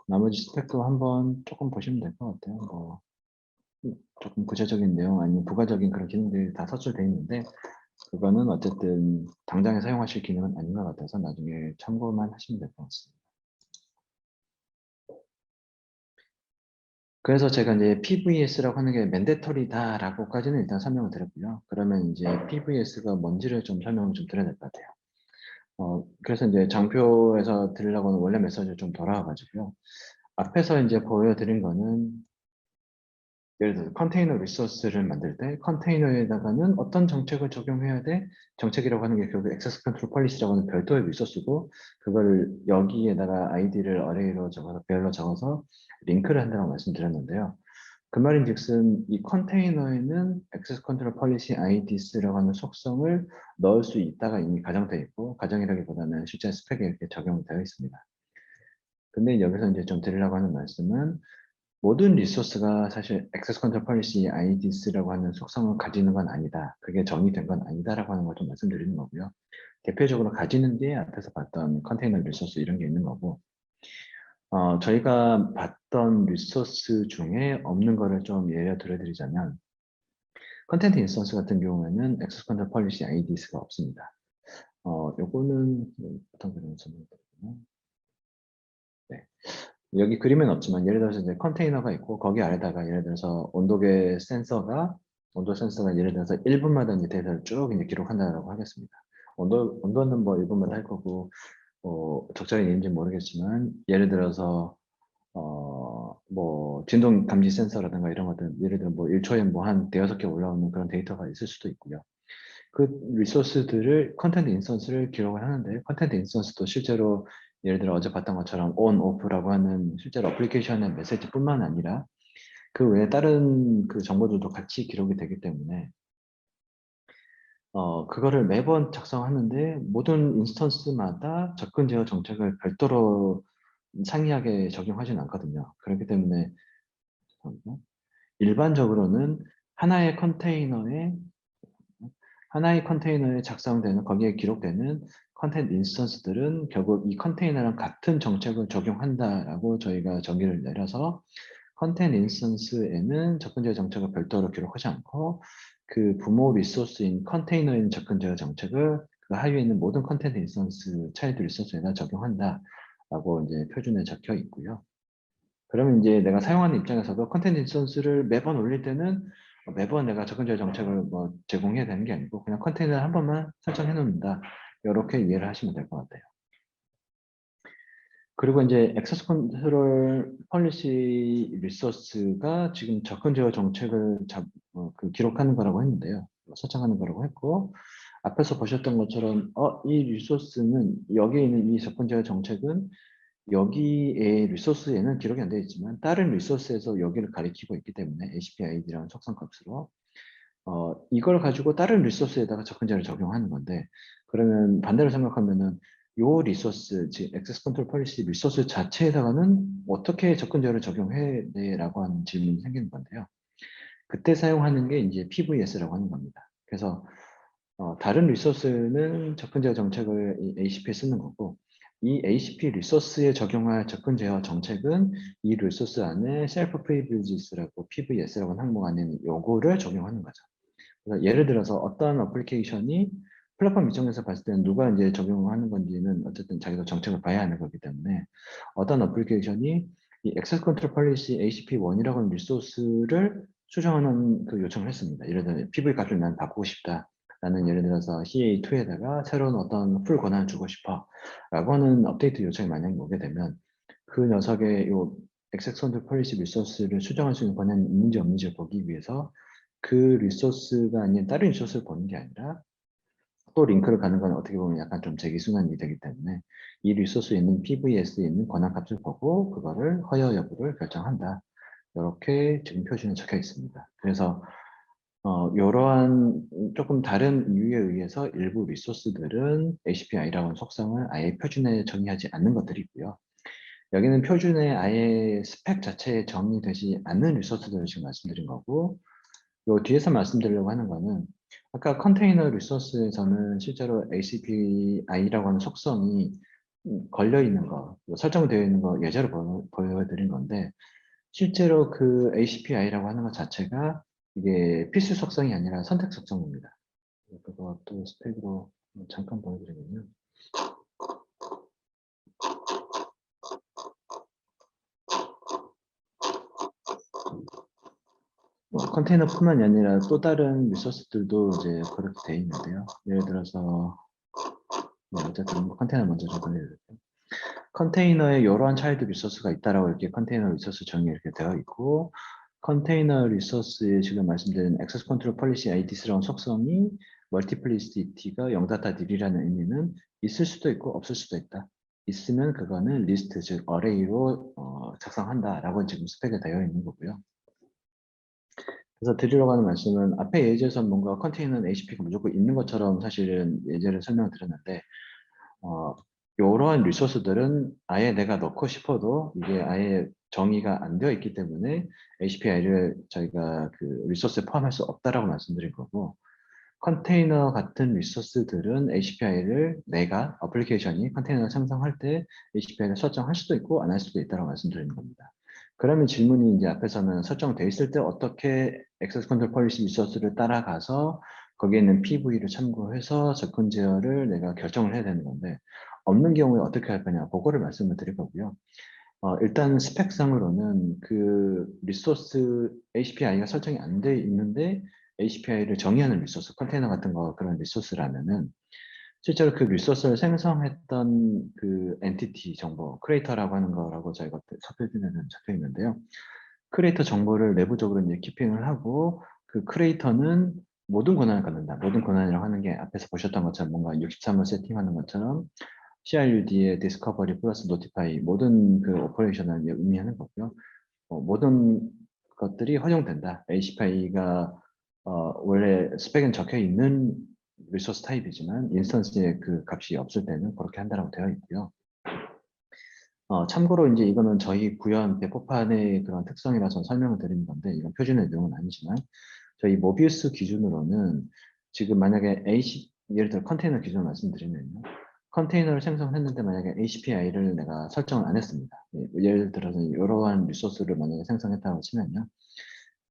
나머지 스펙도 한번 조금 보시면 될 것 같아요. 뭐 조금 구체적인 내용 아니면 부가적인 그런 기능들이 다 서술되어 있는데, 그거는 어쨌든 당장에 사용하실 기능은 아닌 것 같아서 나중에 참고만 하시면 될 것 같습니다. 그래서 제가 이제 PVS라고 하는 게 맨데터리다라고까지는 일단 설명을 드렸고요. 그러면 이제 PVS가 뭔지를 좀 설명을 좀 드려야 될 것 같아요. 그래서 이제 장표에서 드리려고 하는 원래 메시지를 좀 돌아와가지고요. 앞에서 이제 보여드린 거는 예를 들어서 컨테이너 리소스를 만들 때 컨테이너에다가는 어떤 정책을 적용해야 돼? 정책이라고 하는 게 결국 액세스 컨트롤 폴리시라고 하는 별도의 리소스고, 그걸 여기에다가 아이디를 어레이로 적어서 배열로 적어서 링크를 한다고 말씀드렸는데요. 그 말인즉슨 이 컨테이너에는 액세스 컨트롤 폴리시 IDs라고 하는 속성을 넣을 수 있다가 이미 가정되어 있고, 가정이라기보다는 실제 스펙에 이렇게 적용되어 있습니다. 근데 여기서 이제 좀 드리려고 하는 말씀은, 모든 리소스가 사실 액세스 컨트롤 폴리시 IDs라고 하는 속성을 가지는 건 아니다. 그게 정의된 건 아니다라고 하는 걸 좀 말씀드리는 거고요. 대표적으로 가지는 게 앞에서 봤던 컨테이너 리소스 이런 게 있는 거고, 저희가 봤던 리소스 중에 없는 거를 좀 예를 들어드리자면, 컨텐트 인스턴스 같은 경우에는 액세스 컨트롤 폴리시 IDs가 없습니다. 요거는 어떤 그림을 설명드리면, 네. 여기 그림은 없지만 예를 들어서 이제 컨테이너가 있고 거기 아래다가 예를 들어서 온도 센서가 예를 들어서 1분마다 이제 데이터를 쭉 이제 기록한다라고 하겠습니다. 온도는 뭐 1분마다 할 거고, 적절히 있는지 모르겠지만 예를 들어서 뭐 진동 감지 센서라든가 이런 것들 예를 들어 뭐 1초에 뭐 한 대여섯 개 올라오는 그런 데이터가 있을 수도 있고요. 그 리소스들을 컨텐트 인스턴스를 기록을 하는데, 컨텐트 인스턴스도 실제로 예를 들어 어제 봤던 것처럼 on, off라고 하는 실제로 어플리케이션의 메시지뿐만 아니라 그 외에 다른 그 정보들도 같이 기록이 되기 때문에 그거를 매번 작성하는데 모든 인스턴스마다 접근 제어 정책을 별도로 상이하게 적용하지는 않거든요. 그렇기 때문에 일반적으로는 하나의 컨테이너에 하나의 컨테이너에 작성되는 거기에 기록되는 컨텐트 인스턴스들은 결국 이 컨테이너랑 같은 정책을 적용한다라고 저희가 정의를 내려서 컨텐트 인스턴스에는 접근 제어 정책을 별도로 기록하지 않고 그 부모 리소스인 컨테이너에 있는 접근 제어 정책을 그 하위에 있는 모든 컨텐트 인스턴스 차일드 리소스에다 적용한다라고 이제 표준에 적혀 있고요. 그러면 이제 내가 사용하는 입장에서도 컨텐츠 인스턴스를 매번 올릴 때는 매번 내가 접근자 정책을 뭐 제공해야 되는 게 아니고 그냥 컨테이너를 한 번만 설정해 놓는다. 이렇게 이해를 하시면 될 것 같아요. 그리고 이제 액세스 컨트롤 폴리시 리소스가 지금 접근 제어 정책을 기록하는 거라고 했는데요. 설정하는 거라고 했고, 앞에서 보셨던 것처럼 이 리소스는 여기에 있는 이 접근 제어 정책은 여기에 리소스에는 기록이 안 되어 있지만 다른 리소스에서 여기를 가리키고 있기 때문에 ACP-ID라는 속성값으로 이걸 가지고 다른 리소스에다가 접근자를 적용하는 건데, 그러면 반대로 생각하면은 요 리소스, 즉 액세스 컨트롤 폴리시 리소스 자체에다가는 어떻게 접근자를 적용해야 돼라고 하는 질문이 생기는 건데요. 그때 사용하는 게 이제 PVS라고 하는 겁니다. 그래서 다른 리소스는 접근 제어 정책을 이 ACP에 쓰는 거고, 이 ACP 리소스에 적용할 접근 제어 정책은 이 리소스 안에 셀프 프리빌리지스라고 PVS라고 하는 항목 안에 요거를 적용하는 거죠. 그래서 예를 들어서 어떤 어플리케이션이 플랫폼 입장에서 봤을 때는 누가 이제 적용하는 건지는 어쨌든 자기도 정책을 봐야 하는 거기 때문에, 어떤 어플리케이션이 이 액세스 컨트롤 폴리시 ACP1이라고 하는 리소스를 수정하는 그 요청을 했습니다. 예를 들어 PV 값을 난 바꾸고 싶다. 나는 예를 들어서 CA2에다가 새로운 어떤 풀 권한을 주고 싶어 라고 하는 업데이트 요청이 만약에 오게 되면, 그 녀석의 요 액세스 컨트롤 폴리시 리소스를 수정할 수 있는 권한이 있는지 없는지를 보기 위해서 그 리소스가 아닌 다른 리소스를 보는 게 아니라 또 링크를 가는 건 어떻게 보면 약간 좀 제기순환이 되기 때문에 이 리소스에 있는 PVS에 있는 권한 값을 보고 그거를 허여 여부를 결정한다. 이렇게 지금 표준에 적혀 있습니다. 그래서 이러한 조금 다른 이유에 의해서 일부 리소스들은 HPI라고 하는 속성을 아예 표준에 정의하지 않는 것들이고요. 여기는 표준에 아예 스펙 자체에 정의되지 않는 리소스들을 지금 말씀드린 거고, 요 뒤에서 말씀드리려고 하는 거는 아까 컨테이너 리소스에서는 실제로 ACPI라고 하는 속성이 걸려 있는 거, 설정되어 있는 거 예제로 보여드린 건데, 실제로 그 ACPI라고 하는 것 자체가 이게 필수 속성이 아니라 선택 속성입니다. 그것도 스펙으로 잠깐 보여드리면요. 컨테이너뿐만이 아니라 또 다른 리소스들도 이제 그렇게 되어 있는데요. 예를 들어서 어쨌든 컨테이너 먼저 좀 보여드릴게요. 컨테이너에 이러한 차일드 리소스가 있다라고 이렇게 컨테이너 리소스 정의 이렇게 되어 있고, 컨테이너 리소스에 지금 말씀드린 액세스 컨트롤 폴리시 ID스러운 속성이 멀티플리시티가 0.1이라는 의미는 있을 수도 있고 없을 수도 있다. 있으면 그거는 리스트 즉 어레이로 작성한다라고 지금 스펙에 되어 있는 거고요. 그래서 드리려고 하는 말씀은 앞에 예제에서 뭔가 컨테이너는 HP가 무조건 있는 것처럼 사실은 예제를 설명을 드렸는데 이러한 리소스들은 아예 내가 넣고 싶어도 이게 아예 정의가 안 되어 있기 때문에 HPI를 저희가 그 리소스에 포함할 수 없다라고 말씀드린 거고, 컨테이너 같은 리소스들은 HPI를 내가 어플리케이션이 컨테이너를 생성할 때 HPI를 설정할 수도 있고 안 할 수도 있다고 말씀드리는 겁니다. 그러면 질문이 이제 앞에서는 설정되어 있을 때 어떻게 액세스 컨트롤 폴리시 리소스를 따라가서 거기에 있는 PV를 참고해서 접근 제어를 내가 결정을 해야 되는 건데, 없는 경우에 어떻게 할 거냐, 그거를 말씀을 드릴 거고요. 일단 스펙상으로는 그 리소스 HPI가 설정이 안 돼 있는데 HPI를 정의하는 리소스, 컨테이너 같은 거 그런 리소스라면은 실제로 그 리소스를 생성했던 그 엔티티 정보, 크리에이터라고 하는 거라고 저희가 서표진에는 적혀 있는데요. 크리에이터 정보를 내부적으로 이제 키핑을 하고 그 크리에이터는 모든 권한을 갖는다. 모든 권한이라고 하는 게 앞에서 보셨던 것처럼 뭔가 63을 세팅하는 것처럼 CRUD의 디스커버리 플러스 노티파이 모든 그 오퍼레이션을 의미하는 거고요. 모든 것들이 허용된다. HPI가 원래 스펙은 적혀 있는 리소스 타입이지만 인스턴스에 그 값이 없을 때는 그렇게 한다고 되어 있고요. 참고로 이제 이거는 저희 구현 배포판의 그런 특성이라서 설명을 드리는 건데 이건 표준의 내용은 아니지만 저희 모비우스 기준으로는 지금 만약에 예를 들어 컨테이너 기준을 말씀드리면요. 컨테이너를 생성했는데 만약에 HPI를 내가 설정을 안 했습니다. 예를 들어서 이러한 리소스를 만약에 생성했다고 치면요.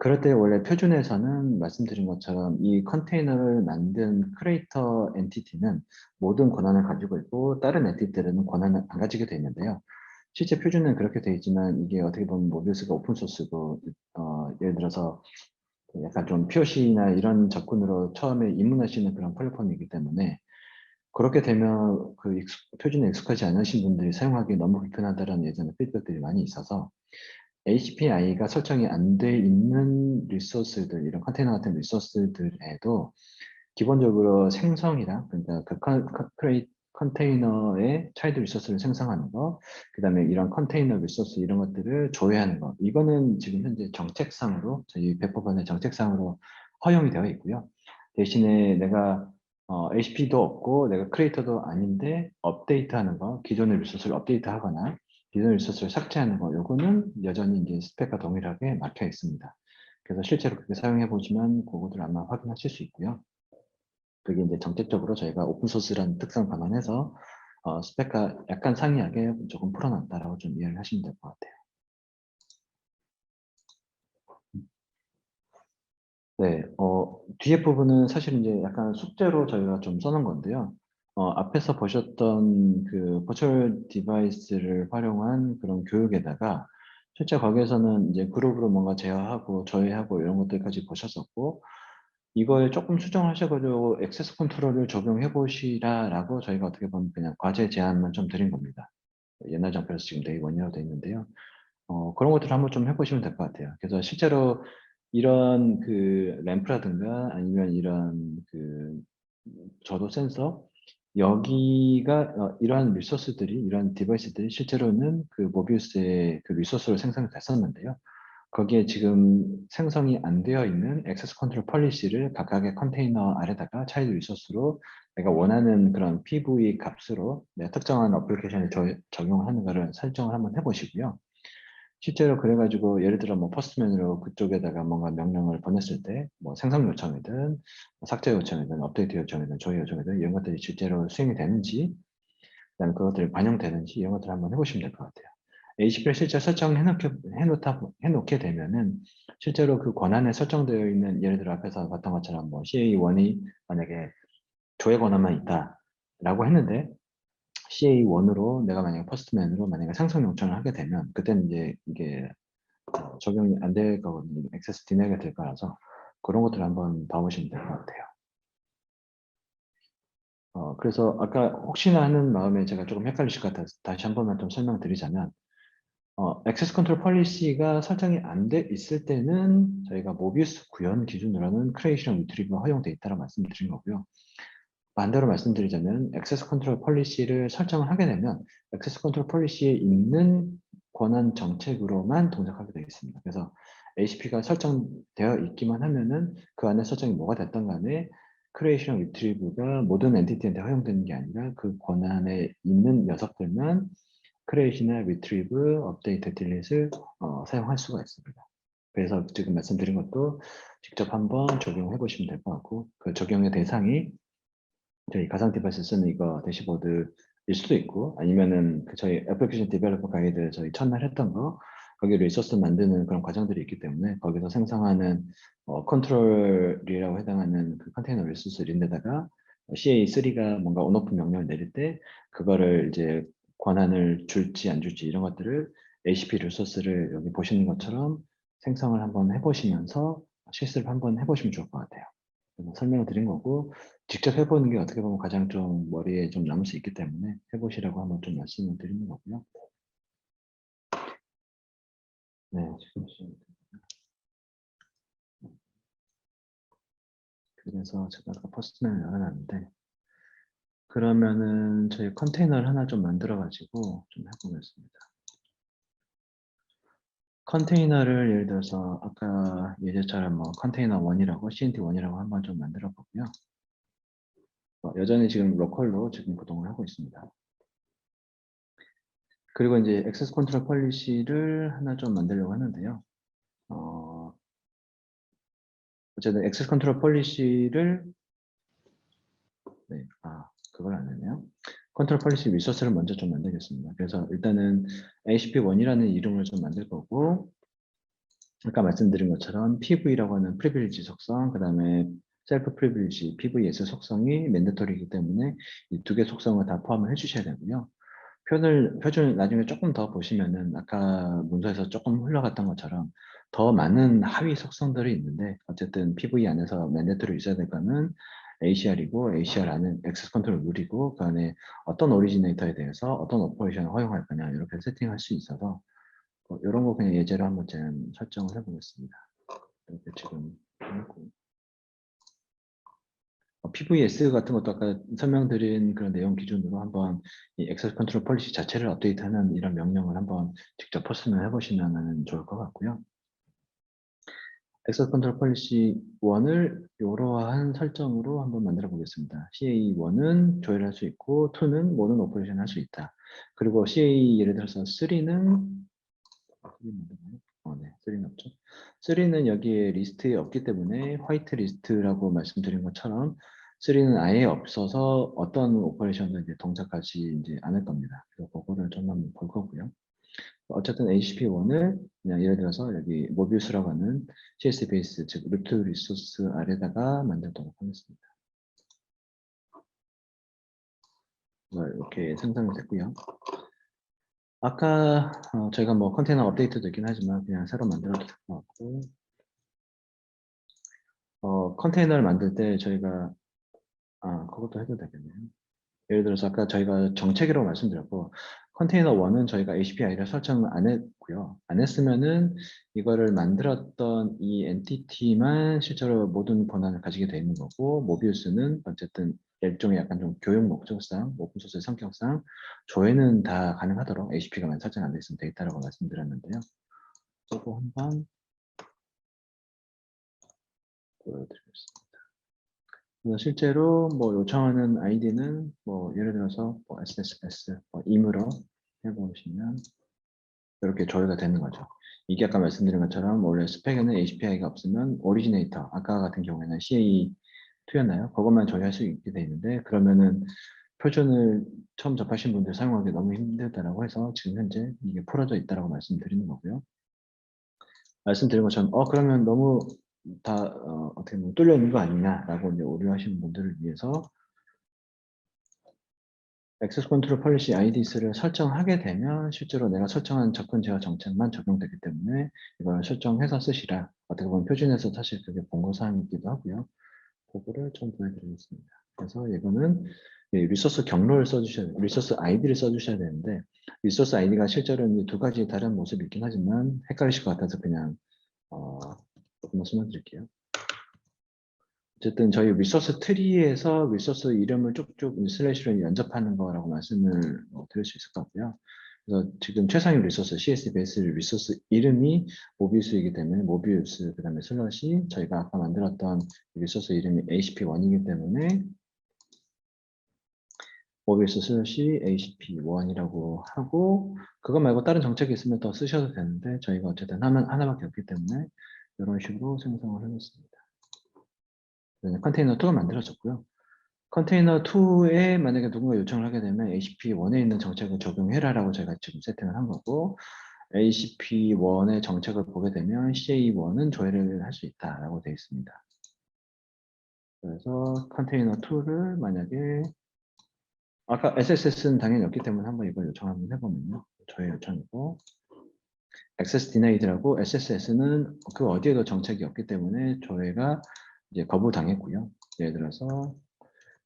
그럴 때 원래 표준에서는 말씀드린 것처럼 이 컨테이너를 만든 크리에이터 엔티티는 모든 권한을 가지고 있고 다른 엔티티들은 권한을 안 가지게 되어 있는데요. 실제 표준은 그렇게 되어 있지만 이게 어떻게 보면 모비우스가 오픈소스고 예를 들어서 약간 좀 POC나 이런 접근으로 처음에 입문하시는 그런 플랫폼이기 때문에 그렇게 되면 그 표준에 익숙하지 않으신 분들이 사용하기 너무 불편하다는 예전에 피드백들이 많이 있어서 HPI가 설정이 안 돼 있는 리소스들, 이런 컨테이너 같은 리소스들에도 기본적으로 생성이랑 그러니까 그 컨테이너의 차일드 리소스를 생성하는 거, 그 다음에 이런 컨테이너 리소스 이런 것들을 조회하는 거, 이거는 지금 현재 정책상으로 저희 배포반의 정책상으로 허용이 되어 있고요. 대신에 내가 HP도 없고 내가 크리에이터도 아닌데 업데이트하는 거, 기존의 리소스를 업데이트하거나 기존 리소스를 삭제하는 거, 요거는 여전히 이제 스펙과 동일하게 막혀 있습니다. 그래서 실제로 그렇게 사용해 보시면 그거들 아마 확인하실 수 있고요. 그게 이제 정책적으로 저희가 오픈소스라는 특성을 감안해서 스펙과 약간 상이하게 조금 풀어놨다라고 좀 이해를 하시면 될 것 같아요. 네, 뒤에 부분은 사실 이제 약간 숙제로 저희가 좀 써놓은 건데요. 앞에서 보셨던 그 버추얼 디바이스를 활용한 그런 교육에다가 실제 거기에서는 이제 그룹으로 뭔가 제어하고 조회하고 이런 것들까지 보셨었고, 이거에 조금 수정하셔가지고 액세스 컨트롤을 적용해 보시라라고 저희가 어떻게 보면 그냥 과제 제안만 좀 드린 겁니다. 옛날 장표에서 지금 데이 원이라고 되어 있는데요. 그런 것들을 한번 좀 해보시면 될 것 같아요. 그래서 실제로 이런 그 램프라든가 아니면 이런 그 저도 센서, 여기가 이러한 리소스들이, 이러한 디바이스들이 실제로는 그 모비우스의 그 리소스로 생성이 됐었는데요. 거기에 지금 생성이 안 되어 있는 액세스 컨트롤 폴리시를 각각의 컨테이너 아래다가 차이드 리소스로 내가 원하는 그런 PV 값으로 내가 특정한 어플리케이션에 적용하는 거를 설정을 한번 해보시고요. 실제로 그래가지고 예를 들어 뭐 포스트맨으로 그쪽에다가 뭔가 명령을 보냈을 때 뭐 생성 요청이든 뭐 삭제 요청이든 업데이트 요청이든 조회 요청이든 이런 것들이 실제로 수행이 되는지, 그다음에 그것들이 반영되는지 이런 것들을 한번 해보시면 될 것 같아요. ACP를 실제 해놓게 되면은 실제로 그 권한에 설정되어 있는, 예를 들어 앞에서 봤던 것처럼 뭐 CA1이 만약에 조회 권한만 있다라고 했는데 CA1으로 내가 만약에 퍼스트맨으로 만약에 생성 요청을 하게 되면 그때는 이제 이게 적용이 안 될 거거든요. 액세스 디나이가 될 거라서 그런 것들을 한번 봐보시면 될 것 같아요. 그래서 아까 혹시나 하는 마음에 제가 조금 헷갈리실 것 같아서 다시 한 번만 좀 설명드리자면, 액세스 컨트롤 폴리시가 설정이 안 돼 있을 때는 저희가 모비우스 구현 기준으로는 크리에이션 리트리브가 허용돼 있다고 말씀드린 거고요. 반대로 말씀드리자면 액세스 컨트롤 폴리시를 설정을 하게 되면 액세스 컨트롤 폴리시에 있는 권한 정책으로만 동작하게 되어 있습니다. 그래서 ACP가 설정되어 있기만 하면은 그 안에 설정이 뭐가 됐던 간에 크리에이션 리트리브가 모든 엔티티한테 허용되는 게 아니라 그 권한에 있는 녀석들만 크리에이션이나 리트리브, 업데이트, 딜릿을 사용할 수가 있습니다. 그래서 지금 말씀드린 것도 직접 한번 적용해 보시면 될 것 같고, 그 적용의 대상이 저희 가상 디바이스 쓰는 이거 대시보드일 수도 있고, 아니면은 그 저희 애플리케이션 디벨로퍼 가이드 저희 첫날 했던 거, 거기 리소스 만드는 그런 과정들이 있기 때문에 거기서 생성하는 컨트롤이라고 해당하는 그 컨테이너 리소스인데다가 CA3가 뭔가 온오프 명령을 내릴 때 그거를 이제 권한을 줄지 안 줄지 이런 것들을 ACP 리소스를 여기 보시는 것처럼 생성을 한번 해보시면서 실습을 한번 해보시면 좋을 것 같아요. 설명을 드린 거고, 직접 해보는 게 어떻게 보면 가장 좀 머리에 좀 남을 수 있기 때문에 해보시라고 한번 좀 말씀을 드리는 거고요. 네, 그래서 제가 아까 포스트맨을 열어놨는데, 그러면은 저희 컨테이너를 하나 좀 만들어가지고 좀 해보겠습니다. 컨테이너를 예를 들어서 아까 예제처럼 뭐 컨테이너 1이라고 CNT 1이라고 한번 좀 만들어 보고요. 여전히 지금 로컬로 지금 구동을 하고 있습니다. 그리고 이제 액세스 컨트롤 폴리시를 하나 좀 만들려고 하는데요. 어쨌든 액세스 컨트롤 폴리시를, 네, 그걸 안 했네요. 컨트롤 폴리시 리소스를 먼저 좀 만들겠습니다. 그래서 일단은 ACP1이라는 이름을 좀 만들 거고, 아까 말씀드린 것처럼 PV라고 하는 프리빌리지 속성, 그 다음에 셀프 프리빌리지, PVS 속성이 맨데토리이기 때문에 이 두 개 속성을 다 포함을 해주셔야 되고요. 표준을 나중에 조금 더 보시면은 아까 문서에서 조금 흘러갔던 것처럼 더 많은 하위 속성들이 있는데, 어쨌든 PV 안에서 맨데토리 있어야 될 거는 ACR이고, ACR 안은 액세스 컨트롤 룰이고, 그 안에 어떤 오리지네이터에 대해서 어떤 오퍼레이션을 허용할 거냐 이렇게 세팅할 수 있어서 이런 거 그냥 예제로 한번 제가 설정을 해보겠습니다. 이렇게 지금 해놓고. PVS 같은 것도 아까 설명드린 그런 내용 기준으로 한번 이 액세스 컨트롤 폴리시 자체를 업데이트하는 이런 명령을 한번 직접 포스팅을 해보시면 좋을 것 같고요. 액세스 컨트롤 폴리시 1을 이러한 설정으로 한번 만들어 보겠습니다. CA1은 조회를 할 수 있고 2는 모든 오퍼레이션을 할 수 있다. 그리고 CA 예를 들어서 3는 네, 3는 없죠. 3는 여기에 리스트에 없기 때문에 화이트 리스트라고 말씀드린 것처럼 3는 아예 없어서 어떤 오퍼레이션을 이제 동작하지 이제 않을 겁니다. 그래서 그거를 좀 한번 볼 거고요. 어쨌든 HCP1을 그냥 예를 들어서 여기 모비우스라고 하는 CS 베이스, 즉 루트 리소스 아래다가 만들도록 하겠습니다. 이렇게 생성이 됐고요. 아까 저희가 뭐 컨테이너 업데이트도 있긴 하지만 그냥 새로 만들어도 될 것 같고, 컨테이너를 만들 때 저희가 그것도 해도 되겠네요. 예를 들어서 아까 저희가 정책이라고 말씀드렸고, 컨테이너 1은 저희가 API를 설정을 안 했고요. 안 했으면은 이거를 만들었던 이 엔티티만 실제로 모든 권한을 가지게 돼 있는 거고, 모비우스는 어쨌든 일종의 약간 좀 교육 목적상, 오픈소스의 성격상 조회는 다 가능하도록 ACP가만 설정 안 돼 있으면 되겠다라고 말씀드렸는데요. 그거 한번 보여드리겠습니다. 그래서 실제로 뭐 요청하는 아이디는 뭐 예를 들어서 뭐 SSS 임으로 해보시면 이렇게 조회가 되는 거죠. 이게 아까 말씀드린 것처럼 원래 스펙에는 API가 없으면 오리지네이터, 아까 같은 경우에는 CA2였나요? 그것만 조회할 수 있게 돼 있는데, 그러면은 표준을 처음 접하신 분들 사용하기 너무 힘들다라고 해서 지금 현재 이게 풀어져 있다라고 말씀드리는 거고요. 말씀드린 것처럼 그러면 너무 다 어떻게 보면 뚫려 있는 거 아니냐라고 이제 우려하시는 분들을 위해서 액세스 컨트롤 폴리시 IDS를 설정하게 되면 실제로 내가 설정한 접근 제어 정책만 적용되기 때문에 이걸 설정해서 쓰시라. 어떻게 보면 표준에서 사실 그게 본고사항이기도 하고요. 그거를 좀 보여드리겠습니다. 그래서 이거는 리소스 경로를 써주셔야 돼요. 리소스 아이디를 써주셔야 되는데, 리소스 아이디가 실제로는 두 가지 다른 모습이 있긴 하지만 헷갈리실 것 같아서 그냥 조금만 설명드릴게요. 어쨌든 저희 리소스 트리에서 리소스 이름을 쭉쭉 슬래시로 연접하는 거라고 말씀을 드릴 수 있을 것 같고요. 그래서 지금 최상위 리소스 CSS 베이스 리소스 이름이 모비우스이기 때문에 모비우스 그 다음에 슬러시 저희가 아까 만들었던 리소스 이름이 ACP1이기 때문에 모비우스 슬러시 ACP1이라고 하고, 그거 말고 다른 정책이 있으면 더 쓰셔도 되는데 저희가 어쨌든 하나밖에 없기 때문에 이런 식으로 생성을 해놓습니다. 컨테이너 2가 만들어졌고요. 컨테이너 2에 만약에 누군가 요청을 하게 되면 ACP1에 있는 정책을 적용해라라고 제가 지금 세팅을 한 거고, ACP1의 정책을 보게 되면 CA1은 조회를 할 수 있다라고 되어 있습니다. 그래서 컨테이너 2를 만약에 아까 SSS는 당연히 없기 때문에 한번 이걸 요청 한번 해보면요. 조회 요청이고, Access Denied라고 SSS는 그 어디에도 정책이 없기 때문에 조회가 이제 거부당했고요. 예를 들어서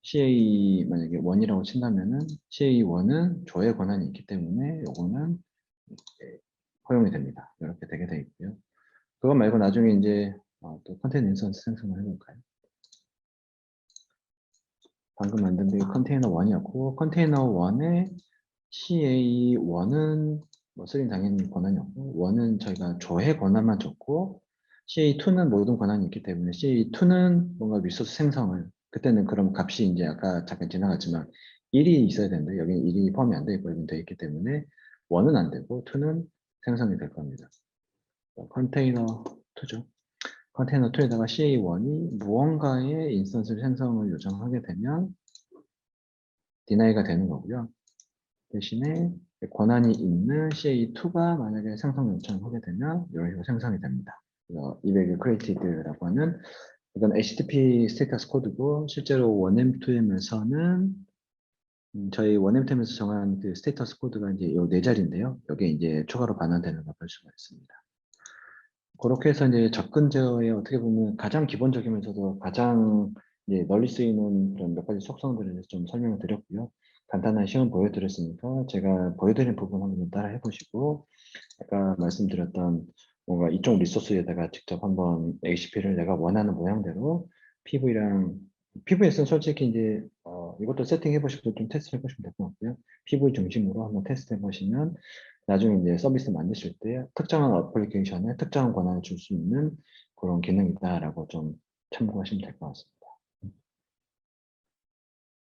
CA 만약에 1이라고 친다면은 CA1은 조회 권한이 있기 때문에 요거는 허용이 됩니다. 이렇게 되게 되어 있고요. 그거 말고 나중에 이제 또 컨테이너 인스턴스 생성을 해볼까요? 방금 만든 게 컨테이너 1이었고, 컨테이너 1에 CA1은 뭐 3는 당연히 권한이 없고, 1은 저희가 조회 권한만 줬고, CA2는 모든 권한이 있기 때문에 CA2는 뭔가 리소스 생성을, 그때는 그럼 값이 이제 아까 잠깐 지나갔지만 1이 있어야 되는데 여기는 1이 포함이 안 돼 있고 여기는 돼 있기 때문에 1은 안 되고 2는 생성이 될 겁니다. 컨테이너 2죠. 컨테이너 2에다가 CA1이 무언가의 인스턴스 생성을 요청하게 되면 디나이가 되는 거고요. 대신에 권한이 있는 CA2가 만약에 생성 요청을 하게 되면 이런 식으로 생성이 됩니다. 그래서 이백을 created라고 하는, 이건 HTTP 스테이터스 코드고, 실제로 1M2M에서는 저희 1M2M에서 정한 그 스테이터스 코드가 이제 이 네 자리인데요. 여기에 이제 추가로 반환되는 걸 볼 수가 있습니다. 그렇게 해서 이제 접근 제어에 어떻게 보면 가장 기본적이면서도 가장 이제 널리 쓰이는 그런 몇 가지 속성들에 대해서 좀 설명을 드렸고요. 간단한 시험 보여드렸으니까 제가 보여드린 부분 한번 따라 해보시고, 아까 말씀드렸던 뭔가 이쪽 리소스에다가 직접 한번 ACP를 내가 원하는 모양대로 PVS는 솔직히 이제 이것도 세팅해 보시고 좀 테스트 해보시면 될 것 같고요. PV 중심으로 한번 테스트 해보시면 나중에 이제 서비스 만드실 때 특정한 어플리케이션에 특정한 권한을 줄 수 있는 그런 기능이다라고 좀 참고하시면 될 것 같습니다.